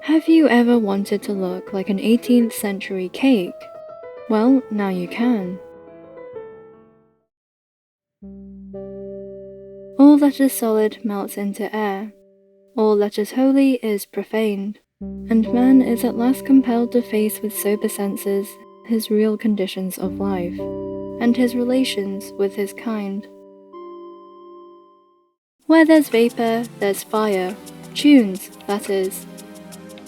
Have you ever wanted to look like an 18th century cake? Well, now you can. All that is solid melts into air. All that is holy is profaned. And man is at last compelled to face with sober senses his real conditions of life, and his relations with his kind. Where there's vapor, there's fire. Tunes, that is.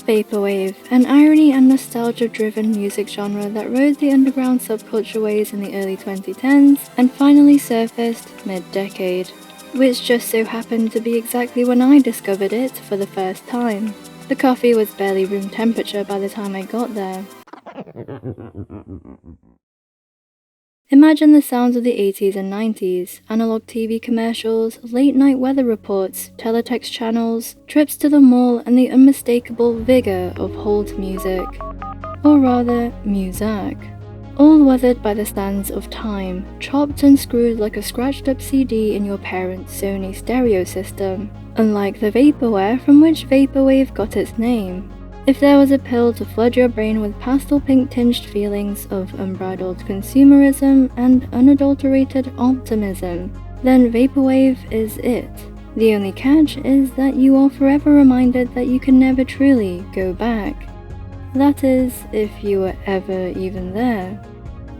Vaporwave, an irony and nostalgia-driven music genre that rode the underground subculture waves in the early 2010s and finally surfaced mid-decade, which just so happened to be exactly when I discovered it for the first time. The coffee was barely room temperature by the time I got there. Imagine the sounds of the 80s and 90s, analog TV commercials, late-night weather reports, teletext channels, trips to the mall, and the unmistakable vigor of hold music. Or rather, muzak. All weathered by the sands of time, chopped and screwed like a scratched-up CD in your parents' Sony stereo system, unlike the vaporware from which Vaporwave got its name. If there was a pill to flood your brain with pastel pink tinged feelings of unbridled consumerism and unadulterated optimism, then Vaporwave is it. The only catch is that you are forever reminded that you can never truly go back. That is, if you were ever even there.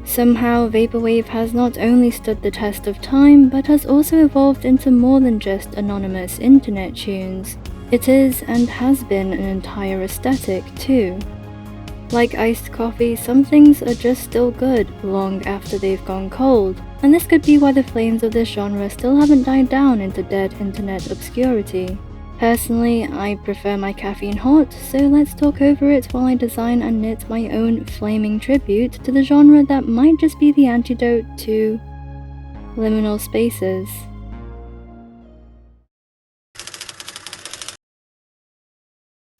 Somehow, Vaporwave has not only stood the test of time, but has also evolved into more than just anonymous internet tunes. It is and has been an entire aesthetic too. Like iced coffee, some things are just still good long after they've gone cold, and this could be why the flames of this genre still haven't died down into dead internet obscurity. Personally, I prefer my caffeine hot, so let's talk over it while I design and knit my own flaming tribute to the genre that might just be the antidote to liminal spaces.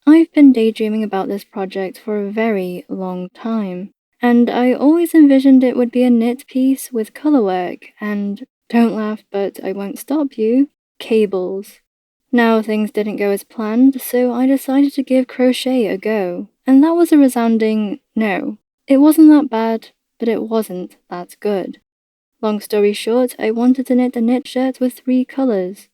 I've been daydreaming about this project for a very long time, and I always envisioned it would be a knit piece with colorwork and, don't laugh but I won't stop you, cables. Now things didn't go as planned, so I decided to give crochet a go, and that was a resounding no. It wasn't that bad, but it wasn't that good. Long story short, I wanted to knit a knit shirt with 3 colors.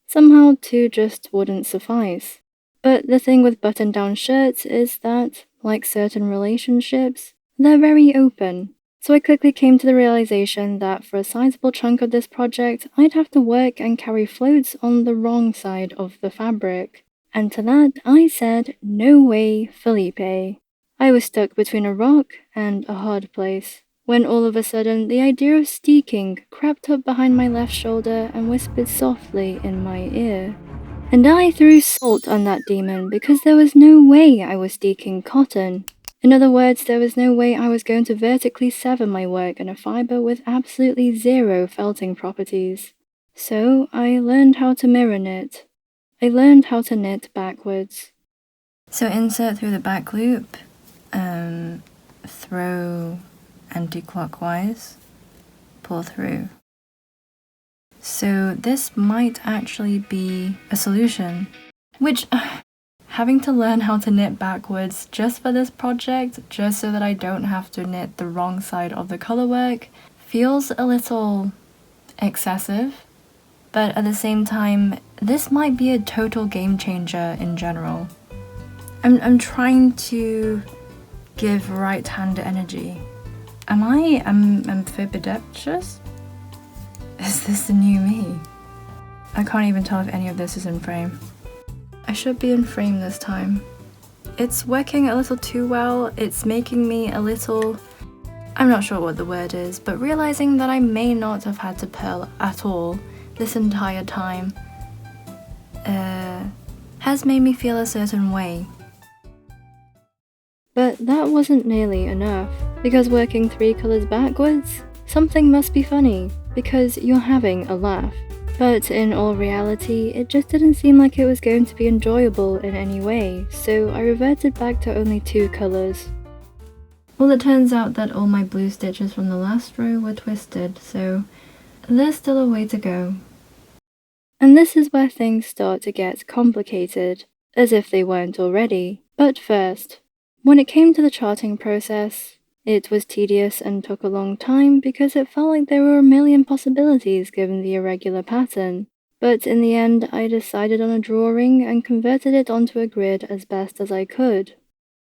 Somehow 2 just wouldn't suffice. But the thing with button-down shirts is that, like certain relationships, they're very open. So I quickly came to the realization that for a sizable chunk of this project, I'd have to work and carry floats on the wrong side of the fabric. And to that, I said, no way, Felipe. I was stuck between a rock and a hard place, when all of a sudden the idea of steeking crept up behind my left shoulder and whispered softly in my ear. And I threw salt on that demon because there was no way I was steeking cotton. In other words, there was no way I was going to vertically sever my work in a fiber with absolutely 0 felting properties. So I learned how to mirror knit. I learned how to knit backwards. So insert through the back loop, throw anti-clockwise, pull through. So this might actually be a solution, which having to learn how to knit backwards just for this project, just so that I don't have to knit the wrong side of the colorwork, feels a little excessive, but at the same time, this might be a total game changer in general. I'm trying to give right-hand energy. Am I amphibidiptious? Is this the new me? I can't even tell if any of this is in frame. I should be in frame this time. It's working a little too well. It's making me a little... I'm not sure what the word is, but realizing that I may not have had to purl at all this entire time has made me feel a certain way. But that wasn't nearly enough, because working 3 colors backwards, something must be funny, because you're having a laugh. But in all reality, it just didn't seem like it was going to be enjoyable in any way, so I reverted back to only 2 colors. Well, it turns out that all my blue stitches from the last row were twisted, so there's still a way to go. And this is where things start to get complicated, as if they weren't already. But first, when it came to the charting process, it was tedious and took a long time because it felt like there were a million possibilities given the irregular pattern. But in the end, I decided on a drawing and converted it onto a grid as best as I could.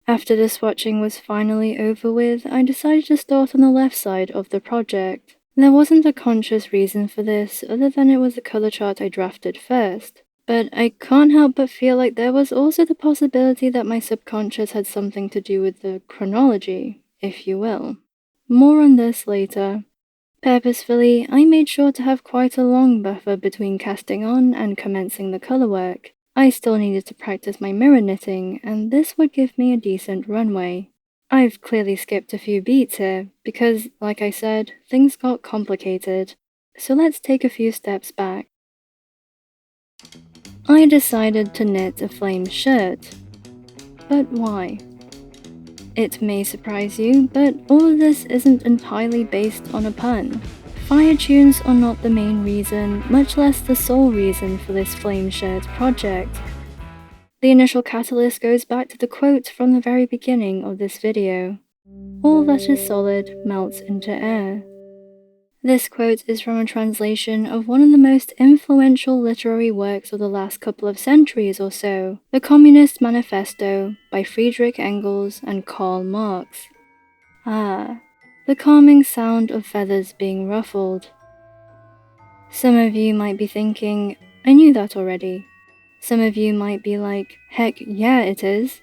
After the swatching was finally over with, I decided to start on the left side of the project. There wasn't a conscious reason for this, other than it was the color chart I drafted first. But I can't help but feel like there was also the possibility that my subconscious had something to do with the chronology, if you will. More on this later. Purposefully, I made sure to have quite a long buffer between casting on and commencing the color work. I still needed to practice my mirror knitting, and this would give me a decent runway. I've clearly skipped a few beats here, because, like I said, things got complicated. So let's take a few steps back. I decided to knit a flame shirt. But why? It may surprise you, but all of this isn't entirely based on a pun. Fire tunes are not the main reason, much less the sole reason for this flame shirt project. The initial catalyst goes back to the quote from the very beginning of this video. All that is solid melts into air. This quote is from a translation of one of the most influential literary works of the last couple of centuries or so, the Communist Manifesto by Friedrich Engels and Karl Marx. Ah, the calming sound of feathers being ruffled. Some of you might be thinking, I knew that already. Some of you might be like, heck yeah it is.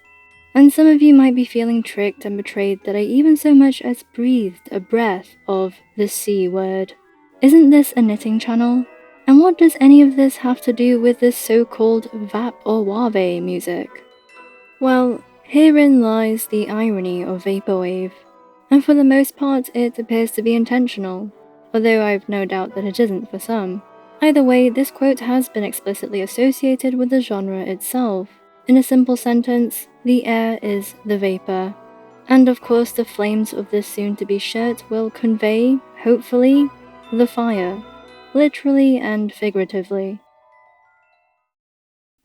And some of you might be feeling tricked and betrayed that I even so much as breathed a breath of the C word. Isn't this a knitting channel? And what does any of this have to do with this so-called VAP or WAVE music? Well, herein lies the irony of Vaporwave. And for the most part it appears to be intentional, although I've no doubt that it isn't for some. Either way, this quote has been explicitly associated with the genre itself. In a simple sentence, the air is the vapor. And of course the flames of this soon-to-be shirt will convey, hopefully, the fire, literally and figuratively.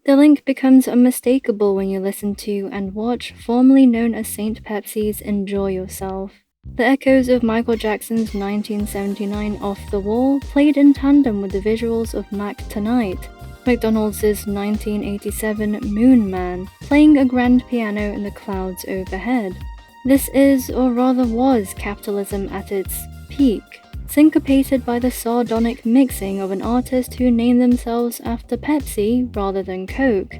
The link becomes unmistakable when you listen to and watch formerly known as Saint Pepsi's Enjoy Yourself. The echoes of Michael Jackson's 1979 Off the Wall played in tandem with the visuals of Mac Tonight, McDonald's 1987 Moon Man, playing a grand piano in the clouds overhead. This is, or rather was, capitalism at its peak, syncopated by the sardonic mixing of an artist who named themselves after Pepsi rather than Coke,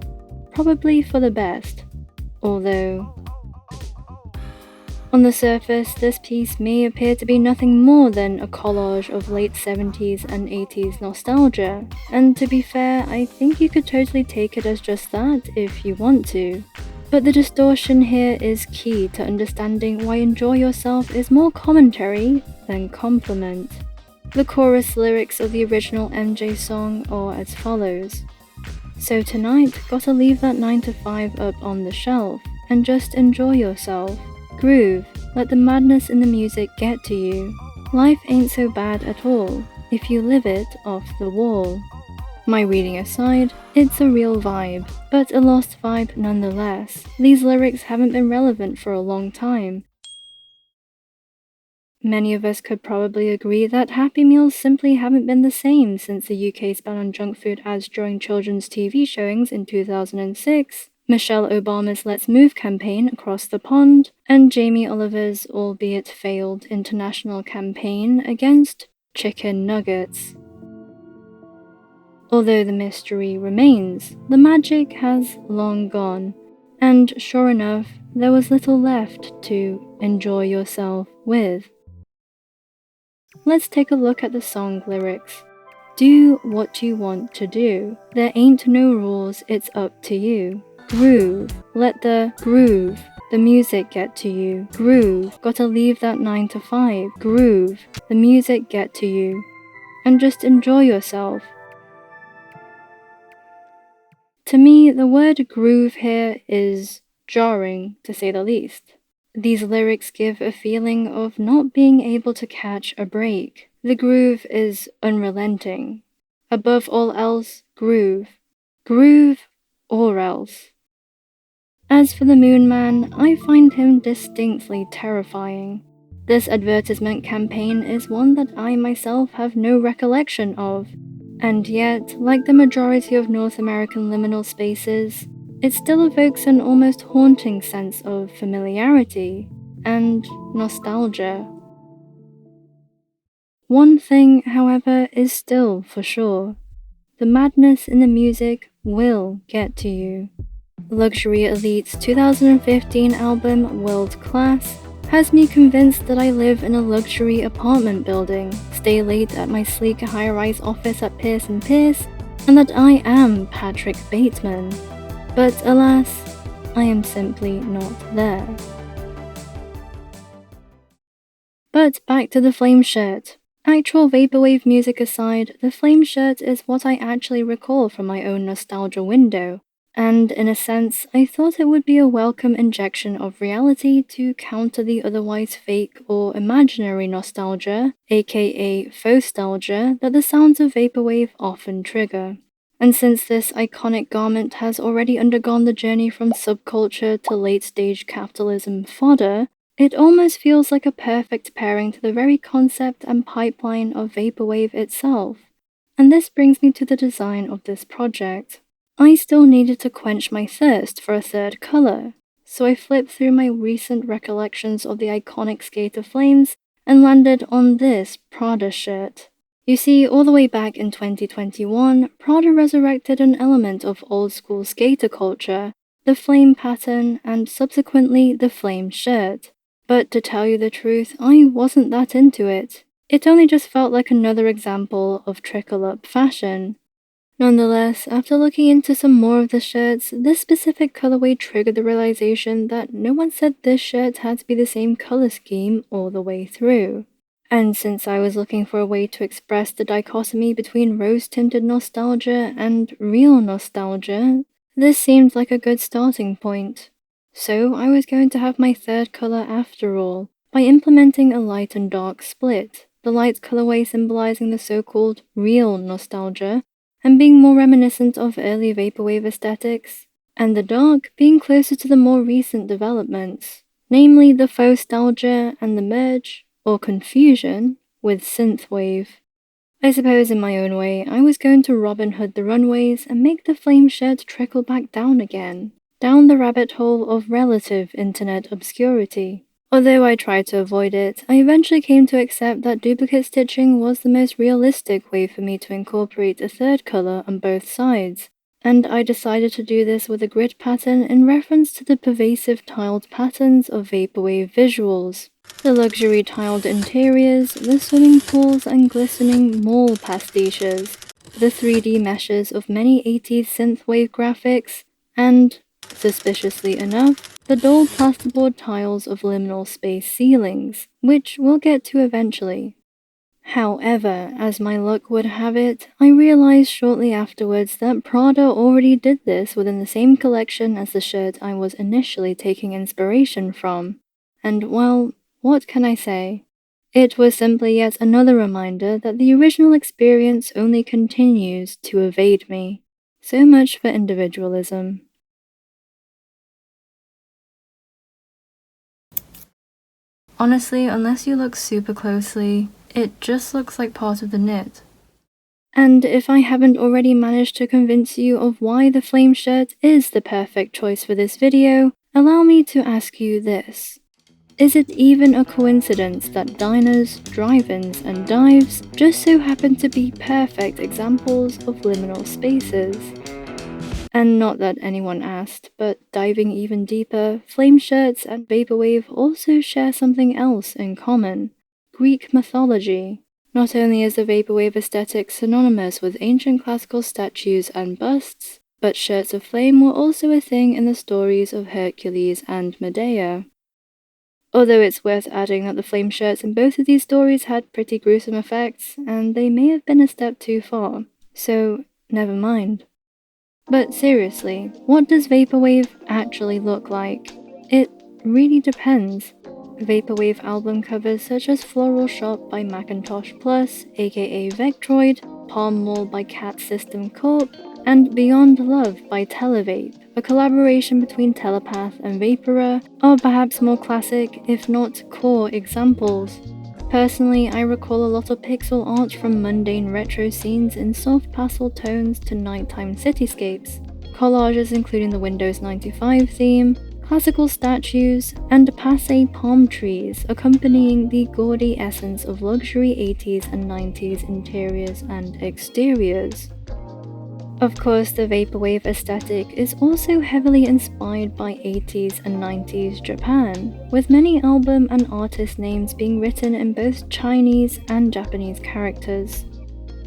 probably for the best. Although, on the surface, this piece may appear to be nothing more than a collage of late 70s and 80s nostalgia, and to be fair, I think you could totally take it as just that if you want to. But the distortion here is key to understanding why Enjoy Yourself is more commentary than compliment. The chorus lyrics of the original MJ song are as follows. So tonight, gotta leave that 9 to 5 up on the shelf, and just enjoy yourself. Groove, let the madness in the music get to you. Life ain't so bad at all, if you live it off the wall. My reading aside, it's a real vibe, but a lost vibe nonetheless. These lyrics haven't been relevant for a long time. Many of us could probably agree that Happy Meals simply haven't been the same since the UK's ban on junk food ads during children's TV showings in 2006, Michelle Obama's Let's Move campaign across the pond, and Jamie Oliver's albeit failed international campaign against chicken nuggets. Although the mystery remains, the magic has long gone, and sure enough, there was little left to enjoy yourself with. Let's take a look at the song lyrics. Do what you want to do. There ain't no rules, it's up to you. Groove, let the groove, the music get to you. Groove, gotta leave that 9 to 5. Groove, the music get to you. And just enjoy yourself. To me, the word groove here is jarring, to say the least. These lyrics give a feeling of not being able to catch a break. The groove is unrelenting. Above all else, groove. Groove or else. As for the Moon Man, I find him distinctly terrifying. This advertisement campaign is one that I myself have no recollection of, and yet, like the majority of North American liminal spaces, it still evokes an almost haunting sense of familiarity and nostalgia. One thing, however, is still for sure. The madness in the music will get to you. Luxury Elite's 2015 album World Class has me convinced that I live in a luxury apartment building, stay late at my sleek high-rise office at Pierce & Pierce, and that I am Patrick Bateman. But alas, I am simply not there. But back to the Flame shirt. Actual vaporwave music aside, the Flame shirt is what I actually recall from my own nostalgia window, and in a sense, I thought it would be a welcome injection of reality to counter the otherwise fake or imaginary nostalgia, aka faux-stalgia, that the sounds of vaporwave often trigger. And since this iconic garment has already undergone the journey from subculture to late-stage capitalism fodder, it almost feels like a perfect pairing to the very concept and pipeline of vaporwave itself. And this brings me to the design of this project. I still needed to quench my thirst for a third color, so I flipped through my recent recollections of the iconic Skater Flames and landed on this Prada shirt. You see, all the way back in 2021, Prada resurrected an element of old-school skater culture, the flame pattern, and subsequently the flame shirt. But to tell you the truth, I wasn't that into it. It only just felt like another example of trickle-up fashion. Nonetheless, after looking into some more of the shirts, this specific colorway triggered the realization that no one said this shirt had to be the same color scheme all the way through. And since I was looking for a way to express the dichotomy between rose-tinted nostalgia and real nostalgia, this seemed like a good starting point. So I was going to have my third color after all, by implementing a light and dark split, the light colorway symbolizing the so-called real nostalgia, and being more reminiscent of early vaporwave aesthetics, and the dark being closer to the more recent developments, namely the faux-stalgia and the merge, or confusion, with synthwave. I suppose in my own way, I was going to Robin Hood the runways and make the flame shirt trickle back down again, down the rabbit hole of relative internet obscurity. Although I tried to avoid it, I eventually came to accept that duplicate stitching was the most realistic way for me to incorporate a third color on both sides, and I decided to do this with a grid pattern in reference to the pervasive tiled patterns of vaporwave visuals. The luxury tiled interiors, the swimming pools and glistening mall pastiches, the 3D meshes of many 80s synthwave graphics, and, suspiciously enough, the dull plasterboard tiles of liminal space ceilings, which we'll get to eventually. However, as my luck would have it, I realized shortly afterwards that Prada already did this within the same collection as the shirt I was initially taking inspiration from. And well, what can I say? It was simply yet another reminder that the original experience only continues to evade me. So much for individualism. Honestly, unless you look super closely, it just looks like part of the knit. And if I haven't already managed to convince you of why the flame shirt is the perfect choice for this video, allow me to ask you this. Is it even a coincidence that diners, drive-ins, and dives just so happen to be perfect examples of liminal spaces? And not that anyone asked, but diving even deeper, flame shirts and vaporwave also share something else in common: Greek mythology. Not only is the vaporwave aesthetic synonymous with ancient classical statues and busts, but shirts of flame were also a thing in the stories of Hercules and Medea. Although it's worth adding that the flame shirts in both of these stories had pretty gruesome effects, and they may have been a step too far, so never mind. But seriously, what does vaporwave actually look like? It really depends. Vaporwave album covers such as Floral Shop by Macintosh Plus, aka Vectroid, Palm Mall by Cat System Corp, and Beyond Love by Televape, a collaboration between Telepath and Vaporer, are perhaps more classic, if not core, examples. Personally, I recall a lot of pixel art from mundane retro scenes in soft pastel tones to nighttime cityscapes, collages including the Windows 95 theme, classical statues, and passé palm trees accompanying the gaudy essence of luxury 80s and 90s interiors and exteriors. Of course, the vaporwave aesthetic is also heavily inspired by 80s and 90s Japan, with many album and artist names being written in both Chinese and Japanese characters.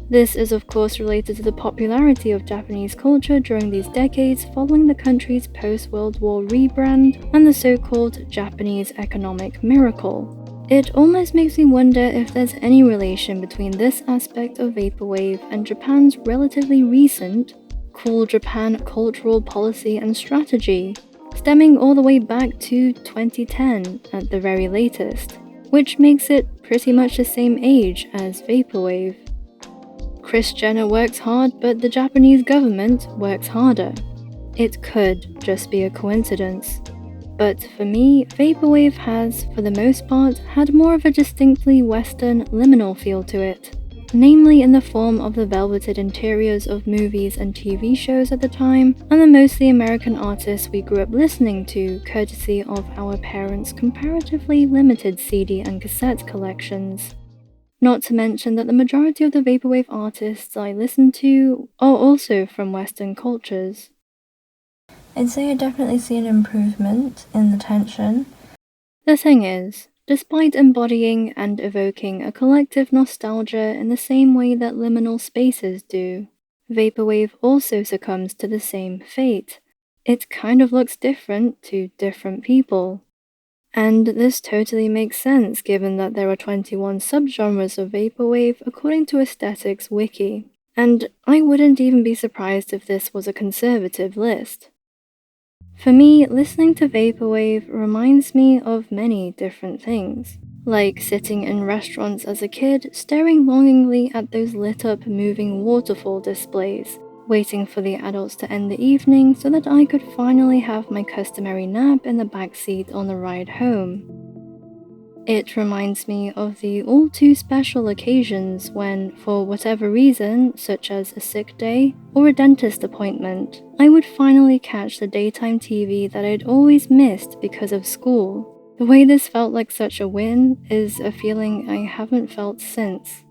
This is of course related to the popularity of Japanese culture during these decades following the country's post-World War rebrand and the so-called Japanese economic miracle. It almost makes me wonder if there's any relation between this aspect of vaporwave and Japan's relatively recent Cool Japan cultural policy and strategy, stemming all the way back to 2010 at the very latest, which makes it pretty much the same age as vaporwave. Kris Jenner works hard, but the Japanese government works harder. It could just be a coincidence. But for me, vaporwave has, for the most part, had more of a distinctly Western liminal feel to it, namely in the form of the velveted interiors of movies and TV shows at the time, and the mostly American artists we grew up listening to, courtesy of our parents' comparatively limited CD and cassette collections. Not to mention that the majority of the vaporwave artists I listen to are also from Western cultures. I'd say I definitely see an improvement in the tension. The thing is, despite embodying and evoking a collective nostalgia in the same way that liminal spaces do, vaporwave also succumbs to the same fate. It kind of looks different to different people. And this totally makes sense given that there are 21 subgenres of vaporwave according to Aesthetics Wiki, and I wouldn't even be surprised if this was a conservative list. For me, listening to vaporwave reminds me of many different things, like sitting in restaurants as a kid, staring longingly at those lit-up moving waterfall displays, waiting for the adults to end the evening so that I could finally have my customary nap in the back seat on the ride home. It reminds me of the all too special occasions when, for whatever reason, such as a sick day or a dentist appointment, I would finally catch the daytime TV that I'd always missed because of school. The way this felt like such a win is a feeling I haven't felt since.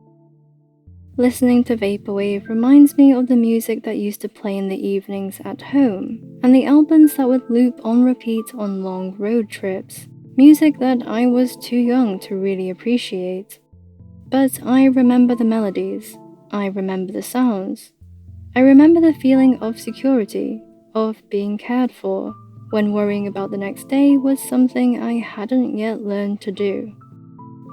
Listening to vaporwave reminds me of the music that used to play in the evenings at home, and the albums that would loop on repeat on long road trips. Music that I was too young to really appreciate. But I remember the melodies, I remember the sounds, I remember the feeling of security, of being cared for, when worrying about the next day was something I hadn't yet learned to do.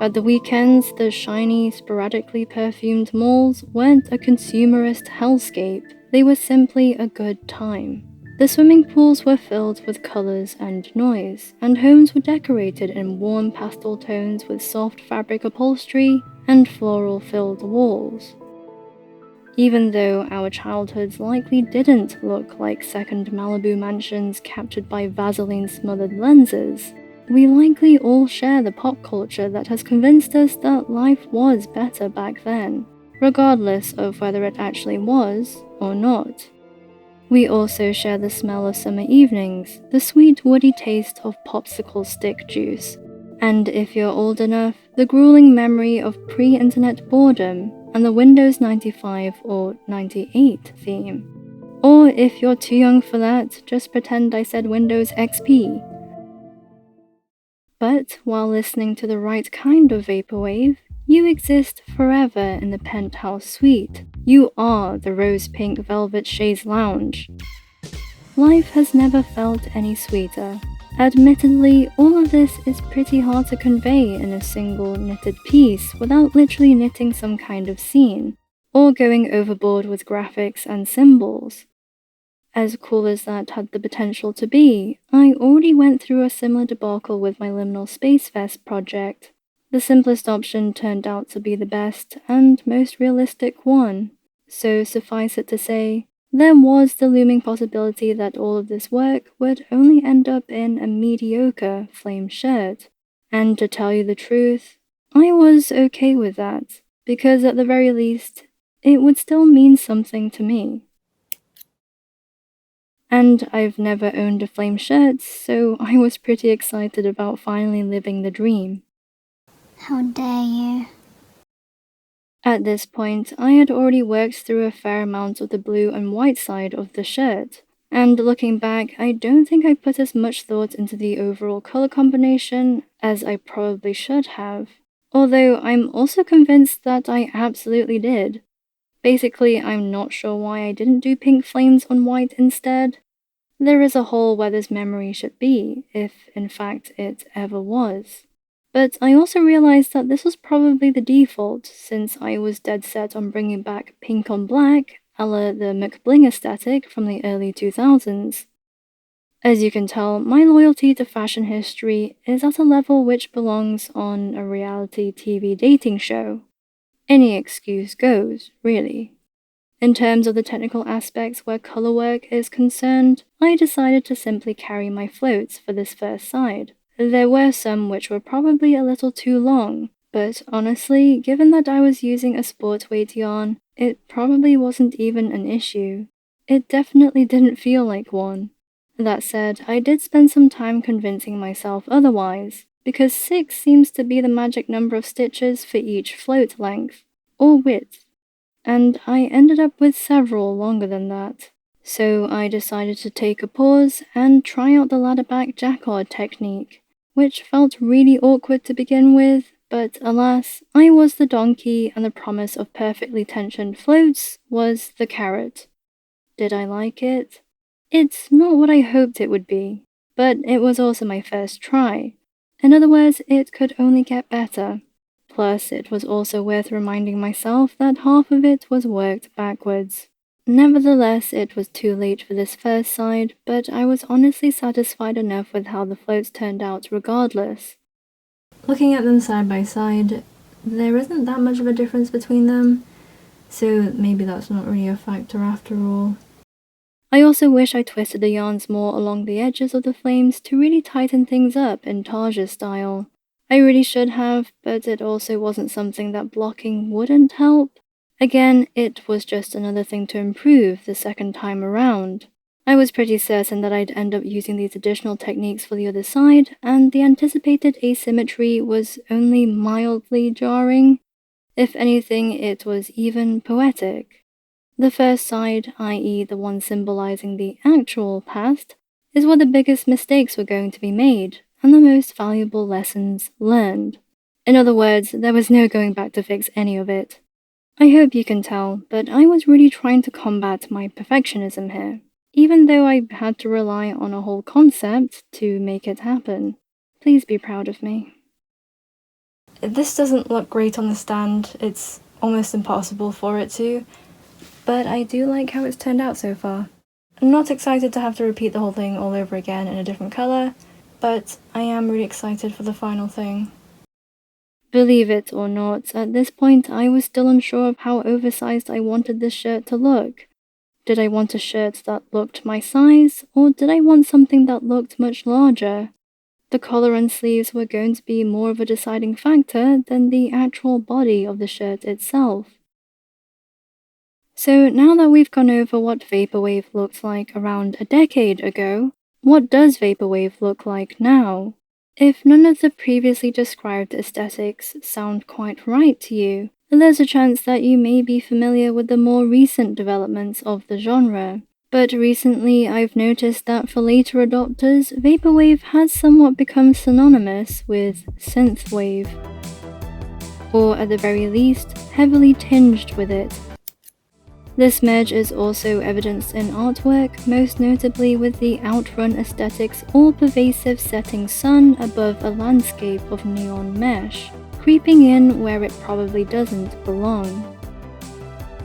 At the weekends, the shiny, sporadically perfumed malls weren't a consumerist hellscape, they were simply a good time. The swimming pools were filled with colors and noise, and homes were decorated in warm pastel tones with soft fabric upholstery and floral-filled walls. Even though our childhoods likely didn't look like second Malibu mansions captured by Vaseline-smothered lenses, we likely all share the pop culture that has convinced us that life was better back then, regardless of whether it actually was or not. We also share the smell of summer evenings, the sweet woody taste of popsicle stick juice, and if you're old enough, the grueling memory of pre-internet boredom and the Windows 95 or 98 theme. Or if you're too young for that, just pretend I said Windows XP. But while listening to the right kind of vaporwave, you exist forever in the penthouse suite. You are the rose-pink velvet chaise lounge. Life has never felt any sweeter. Admittedly, all of this is pretty hard to convey in a single knitted piece without literally knitting some kind of scene, or going overboard with graphics and symbols. As cool as that had the potential to be, I already went through a similar debacle with my Liminal Space Fest project. The simplest option turned out to be the best and most realistic one, so suffice it to say, there was the looming possibility that all of this work would only end up in a mediocre flame shirt. And to tell you the truth, I was okay with that, because at the very least, it would still mean something to me. And I've never owned a flame shirt, so I was pretty excited about finally living the dream. How dare you? At this point, I had already worked through a fair amount of the blue and white side of the shirt, and looking back, I don't think I put as much thought into the overall color combination as I probably should have, although I'm also convinced that I absolutely did. Basically, I'm not sure why I didn't do pink flames on white instead. There is a hole where this memory should be, if in fact it ever was. But I also realized that this was probably the default, since I was dead set on bringing back pink on black, a la the McBling aesthetic from the early 2000s. As you can tell, my loyalty to fashion history is at a level which belongs on a reality TV dating show. Any excuse goes, really. In terms of the technical aspects where color work is concerned, I decided to simply carry my floats for this first side. There were some which were probably a little too long, but honestly, given that I was using a sport weight yarn, it probably wasn't even an issue. It definitely didn't feel like one. That said, I did spend some time convincing myself otherwise, because 6 seems to be the magic number of stitches for each float length, or width, and I ended up with several longer than that. So I decided to take a pause and try out the ladder back jacquard technique, which felt really awkward to begin with, but alas, I was the donkey and the promise of perfectly tensioned floats was the carrot. Did I like it? It's not what I hoped it would be, but it was also my first try. In other words, it could only get better. Plus, it was also worth reminding myself that half of it was worked backwards. Nevertheless, it was too late for this first side, but I was honestly satisfied enough with how the floats turned out regardless. Looking at them side by side, there isn't that much of a difference between them, so maybe that's not really a factor after all. I also wish I twisted the yarns more along the edges of the flames to really tighten things up in Taja style. I really should have, but it also wasn't something that blocking wouldn't help. Again, it was just another thing to improve the second time around. I was pretty certain that I'd end up using these additional techniques for the other side, and the anticipated asymmetry was only mildly jarring. If anything, it was even poetic. The first side, i.e. the one symbolizing the actual past, is where the biggest mistakes were going to be made, and the most valuable lessons learned. In other words, there was no going back to fix any of it. I hope you can tell, but I was really trying to combat my perfectionism here, even though I had to rely on a whole concept to make it happen. Please be proud of me. This doesn't look great on the stand, it's almost impossible for it to, but I do like how it's turned out so far. I'm not excited to have to repeat the whole thing all over again in a different colour, but I am really excited for the final thing. Believe it or not, at this point I was still unsure of how oversized I wanted this shirt to look. Did I want a shirt that looked my size, or did I want something that looked much larger? The collar and sleeves were going to be more of a deciding factor than the actual body of the shirt itself. So now that we've gone over what Vaporwave looked like around a decade ago, what does Vaporwave look like now? If none of the previously described aesthetics sound quite right to you, there's a chance that you may be familiar with the more recent developments of the genre. But recently I've noticed that for later adopters, Vaporwave has somewhat become synonymous with Synthwave. Or at the very least, heavily tinged with it. This merge is also evidenced in artwork, most notably with the Outrun aesthetic's all-pervasive setting sun above a landscape of neon mesh, creeping in where it probably doesn't belong.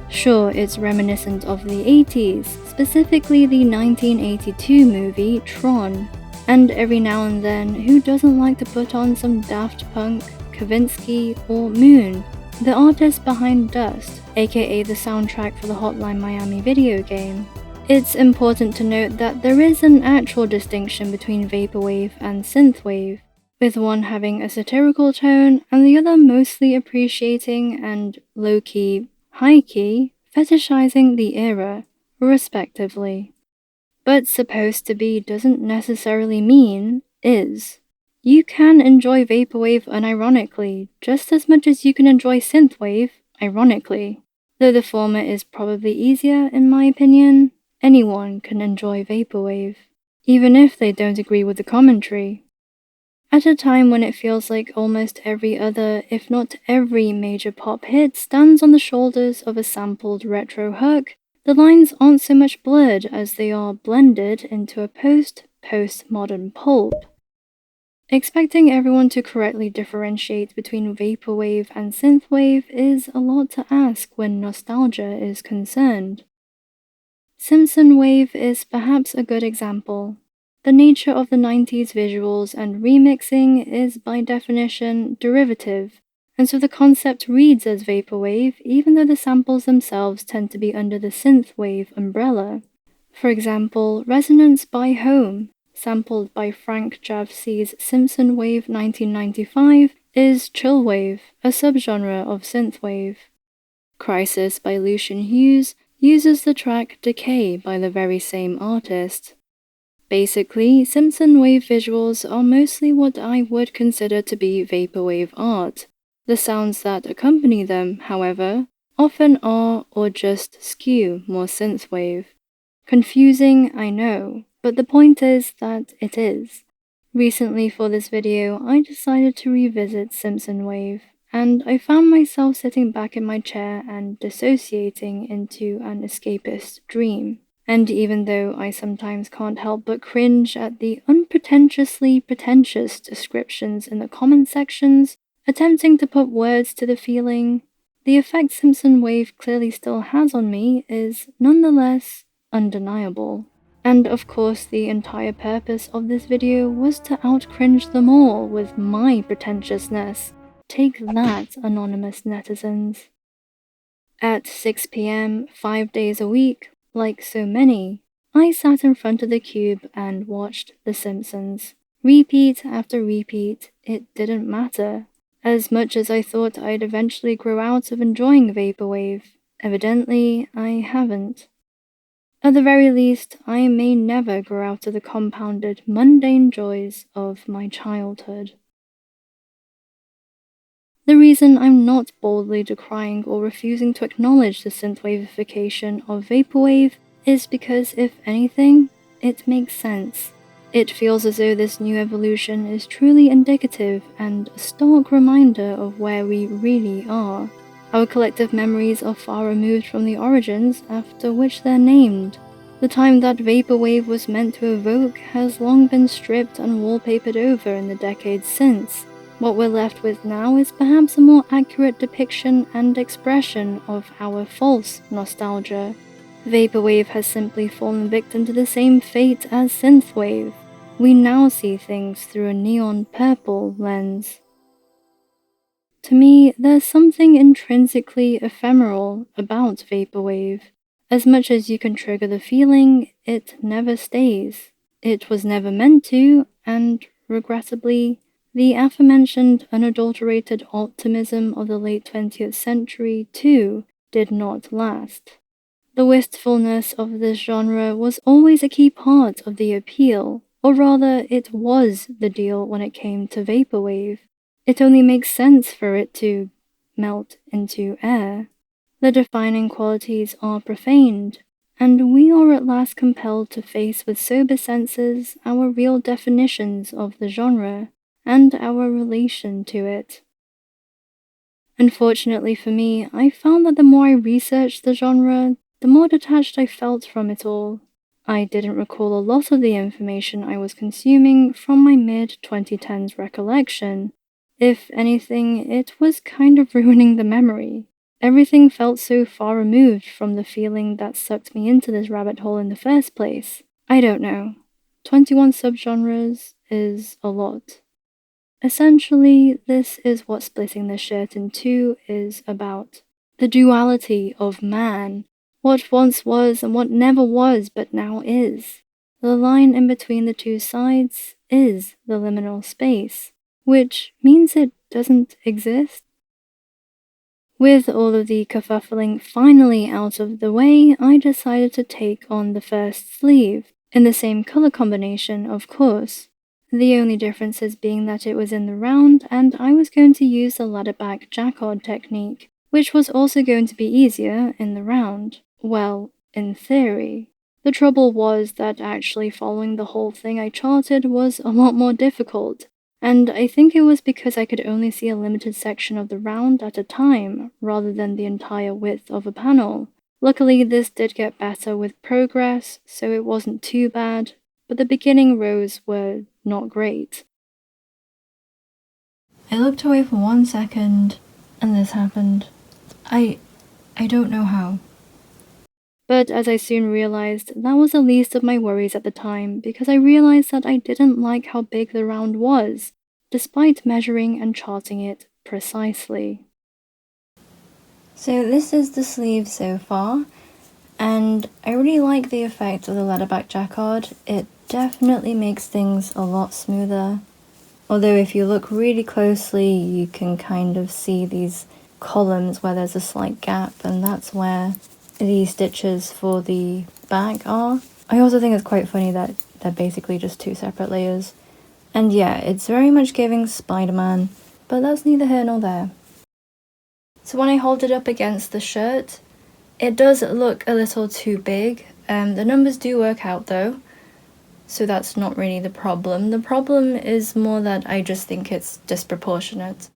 Sure, it's reminiscent of the 80s, specifically the 1982 movie Tron, and every now and then, who doesn't like to put on some Daft Punk, Kavinsky, or Moon? the artist behind Dust, aka the soundtrack for the Hotline Miami video game. It's important to note that there is an actual distinction between vaporwave and synthwave, with one having a satirical tone and the other mostly appreciating and low-key, high-key, fetishizing the era, respectively. But supposed to be doesn't necessarily mean is. You can enjoy vaporwave unironically, just as much as you can enjoy synthwave, ironically. Though the former is probably easier, in my opinion, anyone can enjoy vaporwave, even if they don't agree with the commentary. At a time when it feels like almost every other, if not every major pop hit stands on the shoulders of a sampled retro hook, the lines aren't so much blurred as they are blended into a postmodern pulp. Expecting everyone to correctly differentiate between vaporwave and synthwave is a lot to ask when nostalgia is concerned. Simpson Wave is perhaps a good example. The nature of the 90s visuals and remixing is by definition derivative, and so the concept reads as vaporwave even though the samples themselves tend to be under the synthwave umbrella. For example, Resonance by Home, sampled by Frank Javc's Simpson Wave 1995, is chillwave, a subgenre of synthwave. Crisis by Lucian Hughes uses the track Decay by the very same artist. Basically, Simpson Wave visuals are mostly what I would consider to be vaporwave art. The sounds that accompany them, however, often are or just skew more synthwave. Confusing, I know, but the point is that it is. Recently for this video, I decided to revisit Simpson Wave, and I found myself sitting back in my chair and dissociating into an escapist dream. And even though I sometimes can't help but cringe at the unpretentiously pretentious descriptions in the comment sections, attempting to put words to the feeling, the effect Simpson Wave clearly still has on me is nonetheless undeniable. And of course the entire purpose of this video was to out-cringe them all with my pretentiousness. Take that, anonymous netizens. At 6 PM, 5 days a week, like so many, I sat in front of the cube and watched The Simpsons. Repeat after repeat, it didn't matter. As much as I thought I'd eventually grow out of enjoying vaporwave, evidently I haven't. At the very least, I may never grow out of the compounded, mundane joys of my childhood. The reason I'm not boldly decrying or refusing to acknowledge the synthwavification of vaporwave is because, if anything, it makes sense. It feels as though this new evolution is truly indicative and a stark reminder of where we really are. Our collective memories are far removed from the origins after which they're named. The time that vaporwave was meant to evoke has long been stripped and wallpapered over in the decades since. What we're left with now is perhaps a more accurate depiction and expression of our false nostalgia. Vaporwave has simply fallen victim to the same fate as synthwave. We now see things through a neon purple lens. To me, there's something intrinsically ephemeral about vaporwave. As much as you can trigger the feeling, it never stays. It was never meant to, and regrettably, the aforementioned unadulterated optimism of the late 20th century, too, did not last. The wistfulness of this genre was always a key part of the appeal, or rather, it was the deal when it came to vaporwave. It only makes sense for it to melt into air. The defining qualities are profaned, and we are at last compelled to face with sober senses our real definitions of the genre and our relation to it. Unfortunately for me, I found that the more I researched the genre, the more detached I felt from it all. I didn't recall a lot of the information I was consuming from my mid-2010s recollection. If anything, it was kind of ruining the memory. Everything felt so far removed from the feeling that sucked me into this rabbit hole in the first place. I don't know. 21 subgenres is a lot. Essentially, this is what splitting the shirt in two is about. The duality of man, what once was and what never was but now is. The line in between the two sides is the liminal space, which means it doesn't exist. With all of the kerfuffling finally out of the way, I decided to take on the first sleeve, in the same color combination, of course. The only differences being that it was in the round, and I was going to use the ladder back jacquard technique, which was also going to be easier in the round. Well, in theory. The trouble was that actually following the whole thing I charted was a lot more difficult, and I think it was because I could only see a limited section of the round at a time, rather than the entire width of a panel. Luckily, this did get better with progress, so it wasn't too bad, but the beginning rows were not great. I looked away for 1 second, and this happened. I don't know how. But as I soon realized, that was the least of my worries at the time, because I realized that I didn't like how big the round was, despite measuring and charting it precisely. So this is the sleeve so far, and I really like the effect of the leatherback jacquard. It definitely makes things a lot smoother. Although if you look really closely, you can kind of see these columns where there's a slight gap, and that's where the stitches for the back are. I also think it's quite funny that they're basically just two separate layers. And yeah, it's very much giving Spider-Man, but that's neither here nor there. So when I hold it up against the shirt, it does look a little too big. The numbers do work out though, so that's not really the problem. The problem is more that I just think it's disproportionate.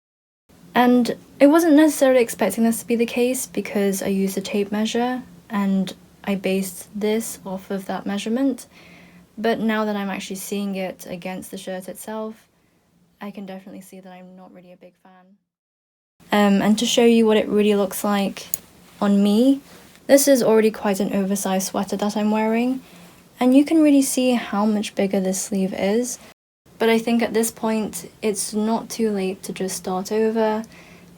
And I wasn't necessarily expecting this to be the case because I used a tape measure and I based this off of that measurement. But now that I'm actually seeing it against the shirt itself, I can definitely see that I'm not really a big fan. And to show you what it really looks like on me, this is already quite an oversized sweater that I'm wearing, and you can really see how much bigger this sleeve is. But I think at this point, it's not too late to just start over,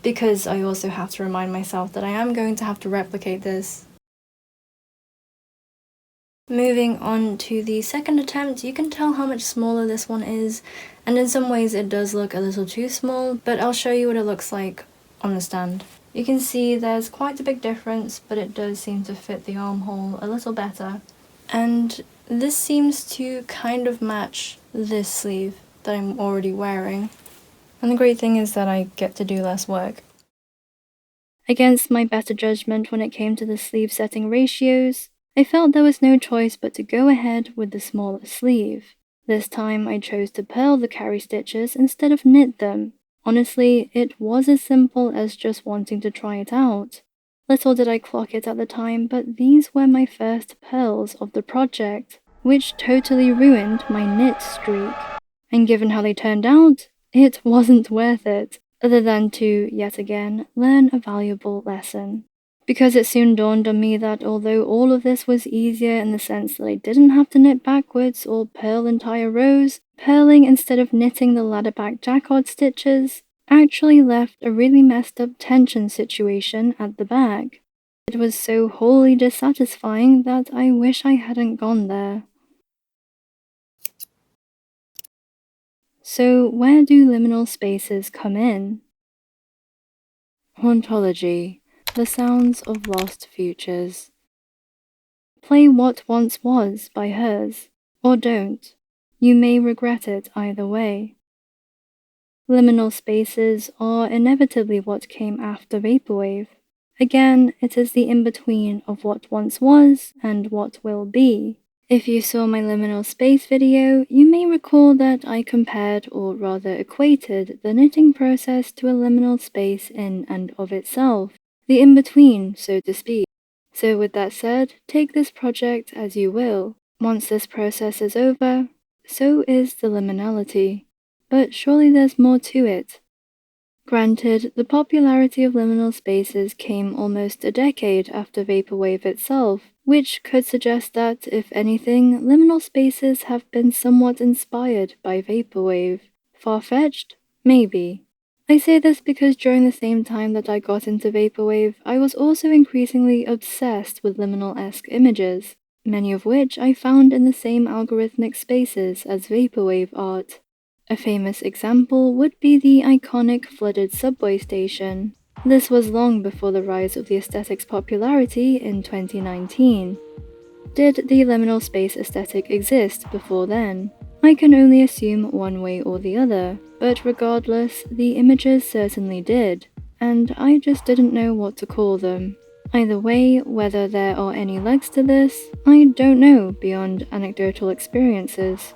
because I also have to remind myself that I am going to have to replicate this. Moving on to the second attempt, you can tell how much smaller this one is, and in some ways it does look a little too small, but I'll show you what it looks like on the stand. You can see there's quite a big difference, but it does seem to fit the armhole a little better. And this seems to kind of match this sleeve that I'm already wearing. And the great thing is that I get to do less work. Against my better judgment when it came to the sleeve setting ratios, I felt there was no choice but to go ahead with the smaller sleeve. This time I chose to purl the carry stitches instead of knit them. Honestly, it was as simple as just wanting to try it out. Little did I clock it at the time, but these were my first purls of the project, which totally ruined my knit streak. And given how they turned out, it wasn't worth it, other than to, yet again, learn a valuable lesson. Because it soon dawned on me that although all of this was easier in the sense that I didn't have to knit backwards or purl entire rows, purling instead of knitting the ladder back jacquard stitches actually left a really messed up tension situation at the back. It was so wholly dissatisfying that I wish I hadn't gone there. So where do liminal spaces come in? Hauntology, the sounds of lost futures. Play What Once Was by Hers, or don't. You may regret it either way. Liminal spaces are inevitably what came after Vaporwave. Again, it is the in-between of what once was and what will be. If you saw my liminal space video, you may recall that I compared, or rather equated, the knitting process to a liminal space in and of itself, the in-between, so to speak. So with that said, take this project as you will. Once this process is over, so is the liminality. But surely there's more to it. Granted, the popularity of liminal spaces came almost a decade after Vaporwave itself, which could suggest that, if anything, liminal spaces have been somewhat inspired by Vaporwave. Far-fetched? Maybe. I say this because during the same time that I got into Vaporwave, I was also increasingly obsessed with liminal-esque images, many of which I found in the same algorithmic spaces as Vaporwave art. A famous example would be the iconic flooded subway station. This was long before the rise of the aesthetic's popularity in 2019. Did the liminal space aesthetic exist before then? I can only assume one way or the other, but regardless, the images certainly did, and I just didn't know what to call them. Either way, whether there are any legs to this, I don't know beyond anecdotal experiences.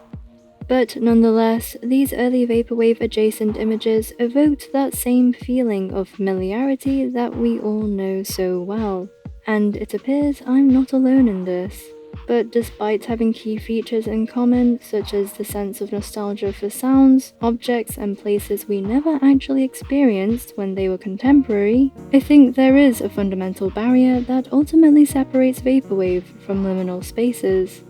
But nonetheless, these early Vaporwave adjacent images evoked that same feeling of familiarity that we all know so well. And it appears I'm not alone in this. But despite having key features in common, such as the sense of nostalgia for sounds, objects, and places we never actually experienced when they were contemporary, I think there is a fundamental barrier that ultimately separates Vaporwave from liminal spaces.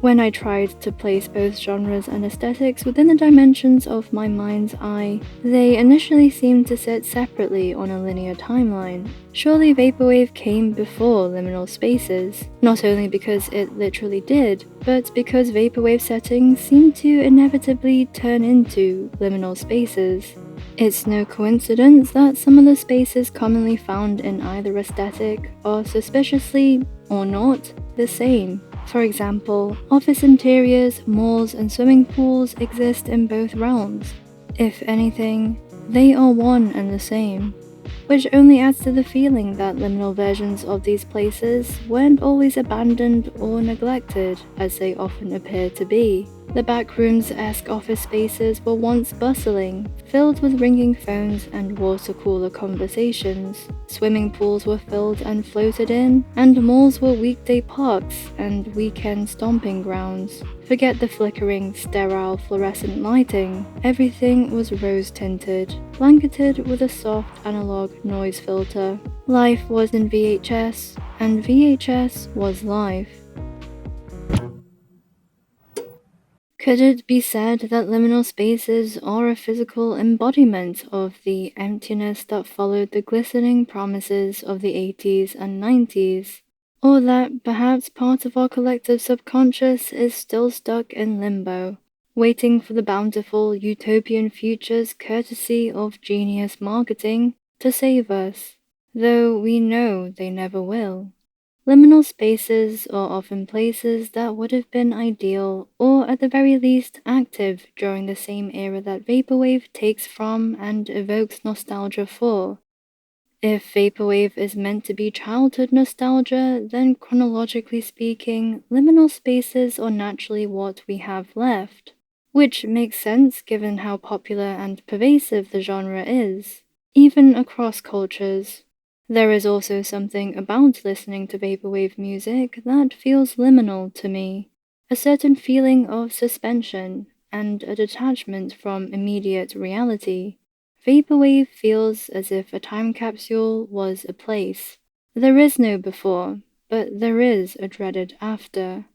When I tried to place both genres and aesthetics within the dimensions of my mind's eye, they initially seemed to sit separately on a linear timeline. Surely Vaporwave came before liminal spaces, not only because it literally did, but because Vaporwave settings seem to inevitably turn into liminal spaces. It's no coincidence that some of the spaces commonly found in either aesthetic are suspiciously, or not, the same. For example, office interiors, malls, and swimming pools exist in both realms. If anything, they are one and the same, which only adds to the feeling that liminal versions of these places weren't always abandoned or neglected, as they often appear to be. The backrooms-esque office spaces were once bustling, filled with ringing phones and water-cooler conversations. Swimming pools were filled and floated in, and malls were weekday parks and weekend stomping grounds. Forget the flickering, sterile fluorescent lighting. Everything was rose-tinted, blanketed with a soft analog noise filter. Life was in VHS, and VHS was life. Could it be said that liminal spaces are a physical embodiment of the emptiness that followed the glistening promises of the 80s and 90s? Or that perhaps part of our collective subconscious is still stuck in limbo, waiting for the bountiful utopian futures courtesy of genius marketing to save us, though we know they never will? Liminal spaces are often places that would have been ideal, or at the very least active, during the same era that Vaporwave takes from and evokes nostalgia for. If Vaporwave is meant to be childhood nostalgia, then chronologically speaking, liminal spaces are naturally what we have left. Which makes sense given how popular and pervasive the genre is, even across cultures. There is also something about listening to Vaporwave music that feels liminal to me, a certain feeling of suspension and a detachment from immediate reality. Vaporwave feels as if a time capsule was a place. There is no before, but there is a dreaded after.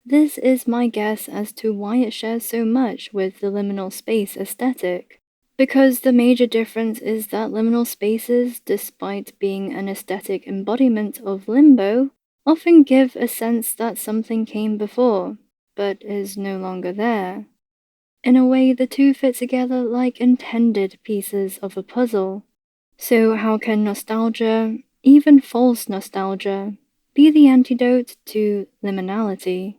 This is my guess as to why it shares so much with the liminal space aesthetic. Because the major difference is that liminal spaces, despite being an aesthetic embodiment of limbo, often give a sense that something came before, but is no longer there. In a way, the two fit together like intended pieces of a puzzle. So how can nostalgia, even false nostalgia, be the antidote to liminality?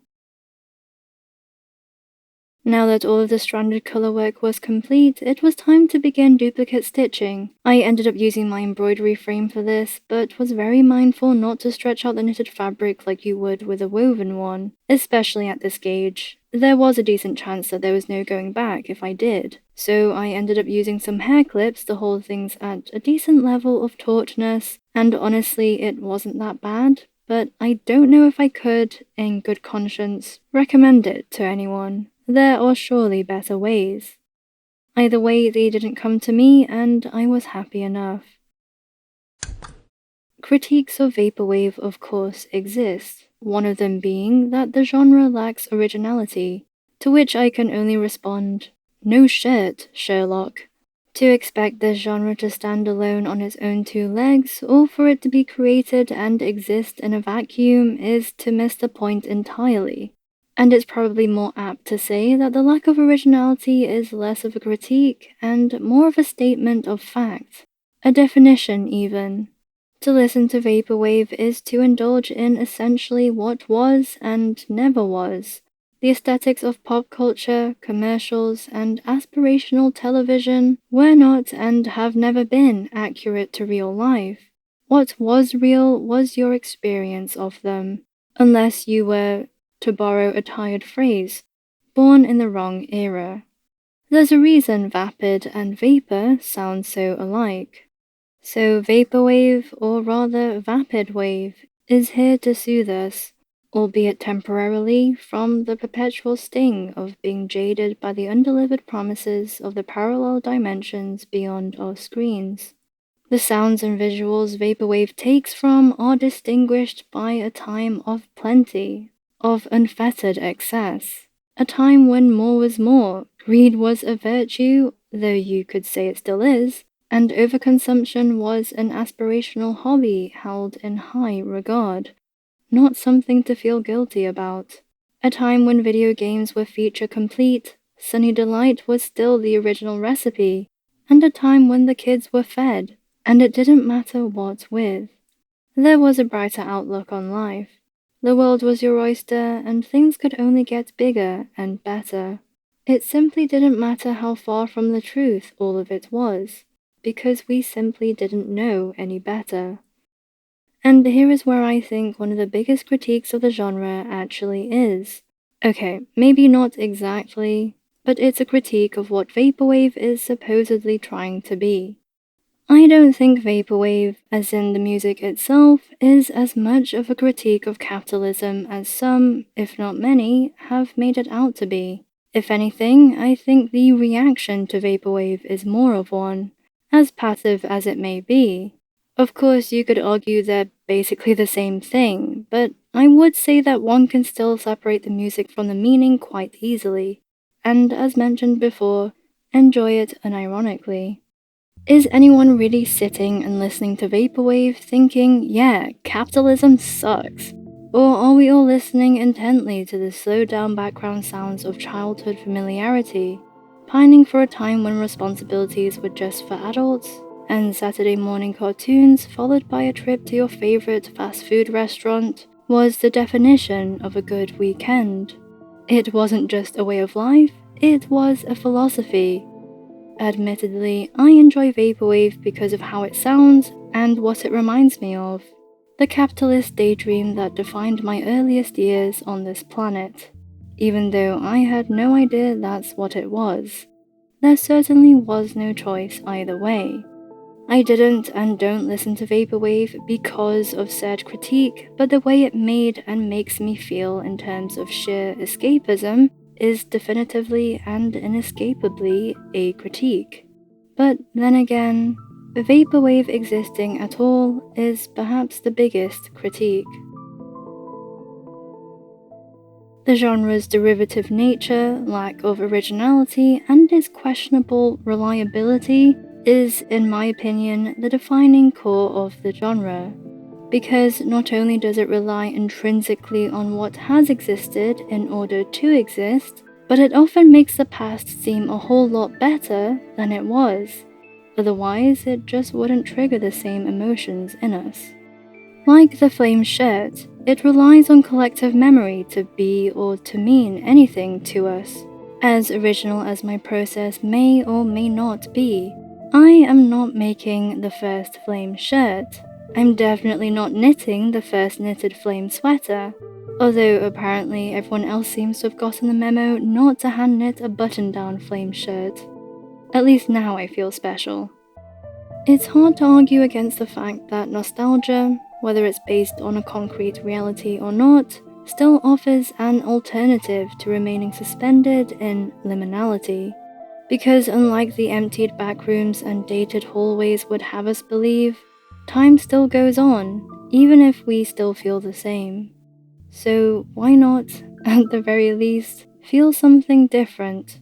Now that all of the stranded color work was complete, it was time to begin duplicate stitching. I ended up using my embroidery frame for this, but was very mindful not to stretch out the knitted fabric like you would with a woven one, especially at this gauge. There was a decent chance that there was no going back if I did, so I ended up using some hair clips to hold things at a decent level of tautness, and honestly it wasn't that bad, but I don't know if I could, in good conscience, recommend it to anyone. There are surely better ways. Either way, they didn't come to me, and I was happy enough. Critiques of Vaporwave, of course, exist, one of them being that the genre lacks originality, to which I can only respond, no shit, Sherlock. To expect this genre to stand alone on its own two legs, or for it to be created and exist in a vacuum, is to miss the point entirely. And it's probably more apt to say that the lack of originality is less of a critique and more of a statement of fact. A definition, even. To listen to Vaporwave is to indulge in essentially what was and never was. The aesthetics of pop culture, commercials, and aspirational television were not and have never been accurate to real life. What was real was your experience of them, unless you were, to borrow a tired phrase, born in the wrong era. There's a reason vapid and vapor sound so alike. So Vaporwave, or rather Vapid Wave, is here to soothe us, albeit temporarily, from the perpetual sting of being jaded by the undelivered promises of the parallel dimensions beyond our screens. The sounds and visuals Vaporwave takes from are distinguished by a time of plenty, of unfettered excess, a time when more was more, greed was a virtue, though you could say it still is, and overconsumption was an aspirational hobby held in high regard, not something to feel guilty about. A time when video games were feature complete, Sunny Delight was still the original recipe, and a time when the kids were fed, and it didn't matter what with. There was a brighter outlook on life. The world was your oyster, and things could only get bigger and better. It simply didn't matter how far from the truth all of it was, because we simply didn't know any better. And here is where I think one of the biggest critiques of the genre actually is. Okay, maybe not exactly, but it's a critique of what Vaporwave is supposedly trying to be. I don't think Vaporwave, as in the music itself, is as much of a critique of capitalism as some, if not many, have made it out to be. If anything, I think the reaction to Vaporwave is more of one, as passive as it may be. Of course, you could argue they're basically the same thing, but I would say that one can still separate the music from the meaning quite easily, and as mentioned before, enjoy it unironically. Is anyone really sitting and listening to Vaporwave thinking, yeah, capitalism sucks? Or are we all listening intently to the slowed down background sounds of childhood familiarity, pining for a time when responsibilities were just for adults, and Saturday morning cartoons followed by a trip to your favorite fast food restaurant was the definition of a good weekend? It wasn't just a way of life, it was a philosophy. Admittedly, I enjoy Vaporwave because of how it sounds and what it reminds me of. The capitalist daydream that defined my earliest years on this planet. Even though I had no idea that's what it was. There certainly was no choice either way. I didn't and don't listen to Vaporwave because of said critique, but the way it made and makes me feel in terms of sheer escapism is definitively and inescapably a critique. But then again, Vaporwave existing at all is perhaps the biggest critique. The genre's derivative nature, lack of originality, and its questionable reliability is, in my opinion, the defining core of the genre. Because not only does it rely intrinsically on what has existed in order to exist, but it often makes the past seem a whole lot better than it was. Otherwise, it just wouldn't trigger the same emotions in us. Like the flame shirt, it relies on collective memory to be or to mean anything to us. As original as my process may or may not be, I am not making the first flame shirt. I'm definitely not knitting the first knitted flame sweater, although apparently everyone else seems to have gotten the memo not to hand knit a button-down flame shirt. At least now I feel special. It's hard to argue against the fact that nostalgia, whether it's based on a concrete reality or not, still offers an alternative to remaining suspended in liminality. Because unlike the emptied backrooms and dated hallways would have us believe, time still goes on, even if we still feel the same. So why not, at the very least, feel something different?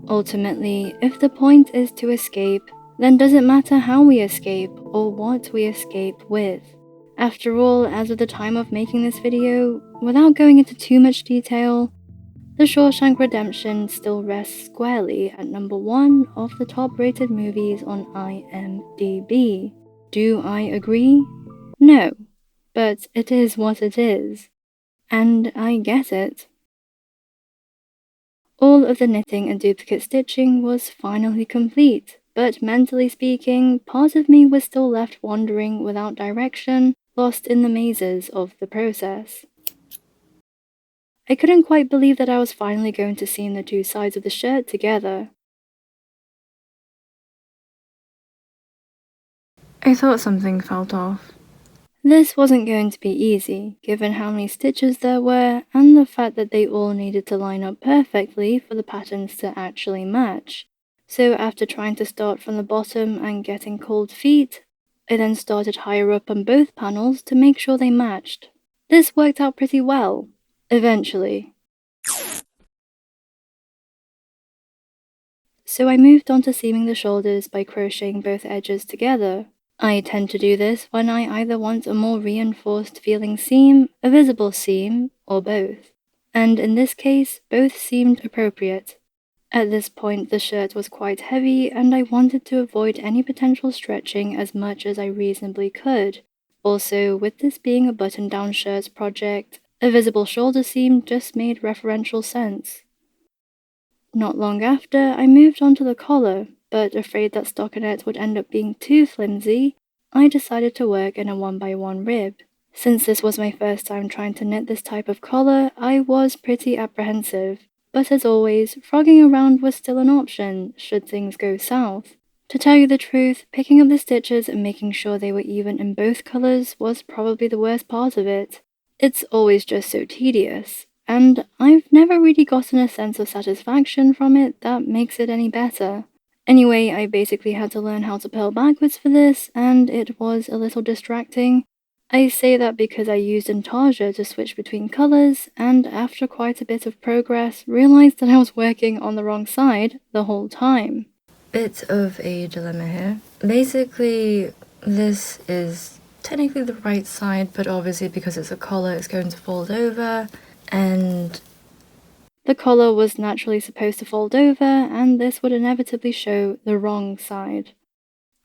Ultimately, if the point is to escape, then does it matter how we escape or what we escape with? After all, as of the time of making this video, without going into too much detail, The Shawshank Redemption still rests squarely at number 1 of the top rated movies on IMDb. Do I agree? No, but it is what it is. And I get it. All of the knitting and duplicate stitching was finally complete, but mentally speaking, part of me was still left wandering without direction, lost in the mazes of the process. I couldn't quite believe that I was finally going to seam the two sides of the shirt together. I thought something felt off. This wasn't going to be easy, given how many stitches there were and the fact that they all needed to line up perfectly for the patterns to actually match. So after trying to start from the bottom and getting cold feet, I then started higher up on both panels to make sure they matched. This worked out pretty well, eventually. So I moved on to seaming the shoulders by crocheting both edges together. I tend to do this when I either want a more reinforced feeling seam, a visible seam, or both. And in this case, both seemed appropriate. At this point, the shirt was quite heavy, and I wanted to avoid any potential stretching as much as I reasonably could. Also, with this being a button-down shirt project, a visible shoulder seam just made referential sense. Not long after, I moved on to the collar, but afraid that stockinette would end up being too flimsy, I decided to work in a 1x1 rib. Since this was my first time trying to knit this type of collar, I was pretty apprehensive, but as always, frogging around was still an option, should things go south. To tell you the truth, picking up the stitches and making sure they were even in both colours was probably the worst part of it. It's always just so tedious, and I've never really gotten a sense of satisfaction from it that makes it any better. Anyway, I basically had to learn how to purl backwards for this, and it was a little distracting. I say that because I used Intarsia to switch between colours, and after quite a bit of progress, realised that I was working on the wrong side the whole time. Bit of a dilemma here. Basically, this is technically the right side, but obviously because it's a collar, it's going to fold over, and the collar was naturally supposed to fold over, and this would inevitably show the wrong side.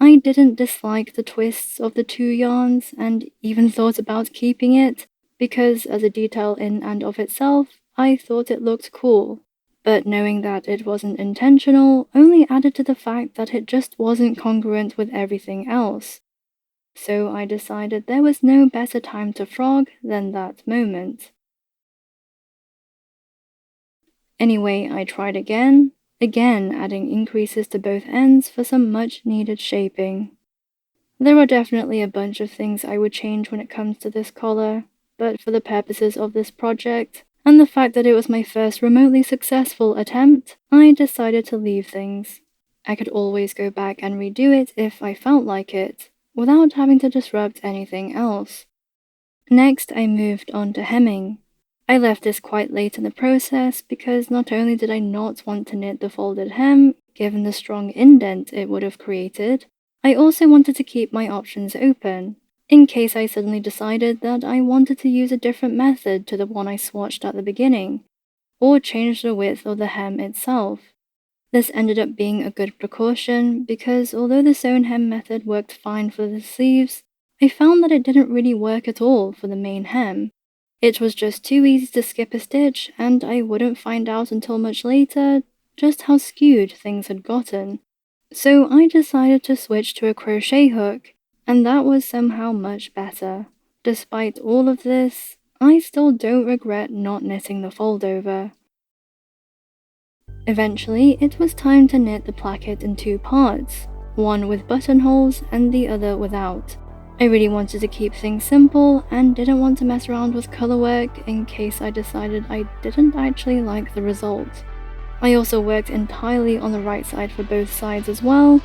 I didn't dislike the twists of the two yarns, and even thought about keeping it, because as a detail in and of itself, I thought it looked cool. But knowing that it wasn't intentional only added to the fact that it just wasn't congruent with everything else. So I decided there was no better time to frog than that moment. Anyway, I tried again adding increases to both ends for some much needed shaping. There are definitely a bunch of things I would change when it comes to this collar, but for the purposes of this project, and the fact that it was my first remotely successful attempt, I decided to leave things. I could always go back and redo it if I felt like it, without having to disrupt anything else. Next, I moved on to hemming. I left this quite late in the process because not only did I not want to knit the folded hem, given the strong indent it would have created, I also wanted to keep my options open, in case I suddenly decided that I wanted to use a different method to the one I swatched at the beginning, or change the width of the hem itself. This ended up being a good precaution because although the sewn hem method worked fine for the sleeves, I found that it didn't really work at all for the main hem. It was just too easy to skip a stitch, and I wouldn't find out until much later just how skewed things had gotten. So I decided to switch to a crochet hook, and that was somehow much better. Despite all of this, I still don't regret not knitting the fold over. Eventually, it was time to knit the placket in two parts, one with buttonholes and the other without. I really wanted to keep things simple and didn't want to mess around with colour work in case I decided I didn't actually like the result. I also worked entirely on the right side for both sides as well,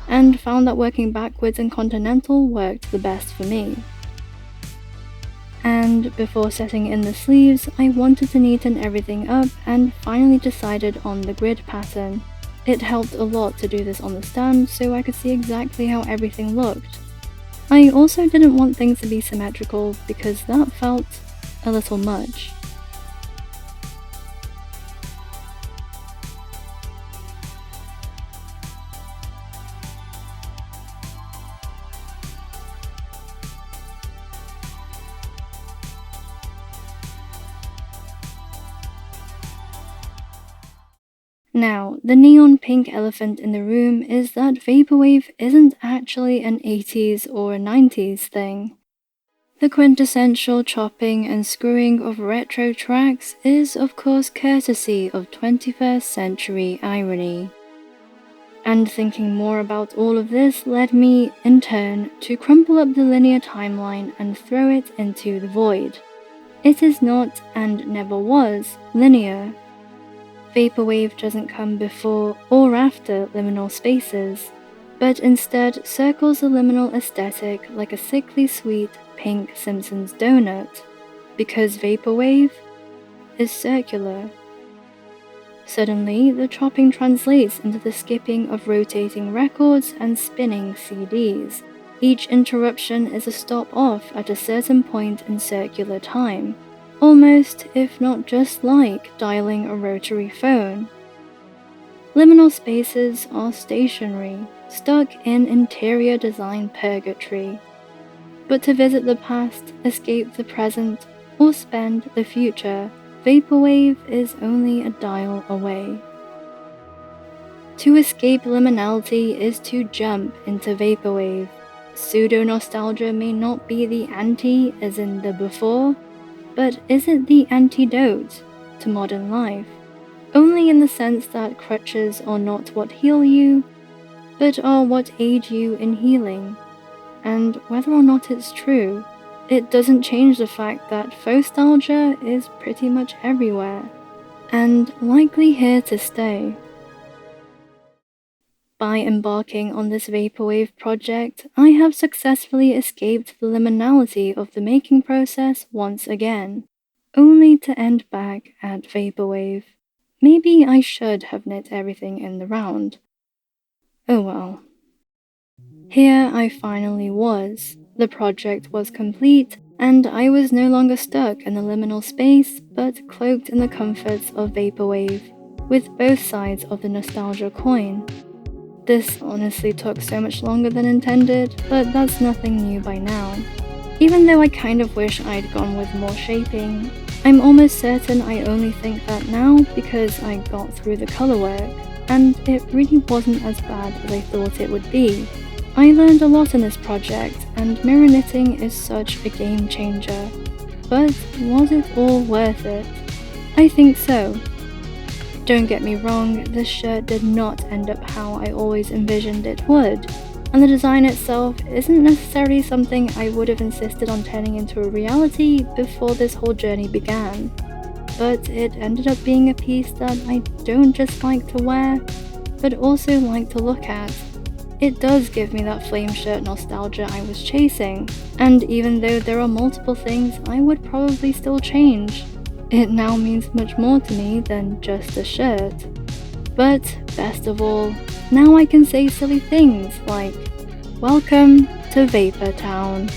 and found that working backwards in Continental worked the best for me. And before setting in the sleeves, I wanted to neaten everything up and finally decided on the grid pattern. It helped a lot to do this on the stand so I could see exactly how everything looked. I also didn't want things to be symmetrical because that felt a little much. Now, the neon pink elephant in the room is that Vaporwave isn't actually an 80s or a 90s thing. The quintessential chopping and screwing of retro tracks is of course courtesy of 21st century irony. And thinking more about all of this led me, in turn, to crumple up the linear timeline and throw it into the void. It is not, and never was, linear. Vaporwave doesn't come before or after liminal spaces, but instead circles the liminal aesthetic like a sickly sweet pink Simpsons donut, because Vaporwave is circular. Suddenly, the chopping translates into the skipping of rotating records and spinning CDs. Each interruption is a stop-off at a certain point in circular time. Almost, if not just like, dialing a rotary phone. Liminal spaces are stationary, stuck in interior design purgatory. But to visit the past, escape the present, or spend the future, Vaporwave is only a dial away. To escape liminality is to jump into Vaporwave. Pseudo-nostalgia may not be the anti, as in the before, but is it the antidote to modern life? Only in the sense that crutches are not what heal you, but are what aid you in healing. And whether or not it's true, it doesn't change the fact that nostalgia is pretty much everywhere, and likely here to stay. By embarking on this Vaporwave project, I have successfully escaped the liminality of the making process once again, only to end back at Vaporwave. Maybe I should have knit everything in the round. Oh well. Here I finally was. The project was complete, and I was no longer stuck in the liminal space, but cloaked in the comforts of Vaporwave, with both sides of the nostalgia coin. This honestly took so much longer than intended, but that's nothing new by now. Even though I kind of wish I'd gone with more shaping, I'm almost certain I only think that now because I got through the color work, and it really wasn't as bad as I thought it would be. I learned a lot in this project, and mirror knitting is such a game changer. But was it all worth it? I think so. Don't get me wrong, this shirt did not end up how I always envisioned it would, and the design itself isn't necessarily something I would have insisted on turning into a reality before this whole journey began. But it ended up being a piece that I don't just like to wear, but also like to look at. It does give me that flame shirt nostalgia I was chasing, and even though there are multiple things I would probably still change, it now means much more to me than just a shirt. But best of all, now I can say silly things like, "Welcome to Vapor Town."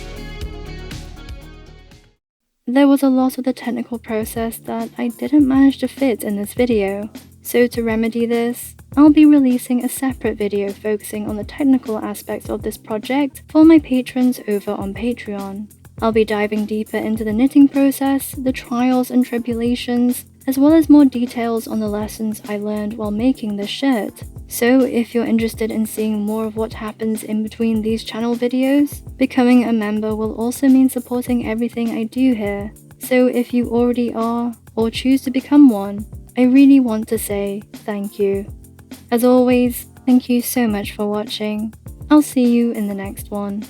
There was a lot of the technical process that I didn't manage to fit in this video, so to remedy this, I'll be releasing a separate video focusing on the technical aspects of this project for my patrons over on Patreon. I'll be diving deeper into the knitting process, the trials and tribulations, as well as more details on the lessons I learned while making this shirt. So if you're interested in seeing more of what happens in between these channel videos, becoming a member will also mean supporting everything I do here. So if you already are, or choose to become one, I really want to say thank you. As always, thank you so much for watching. I'll see you in the next one.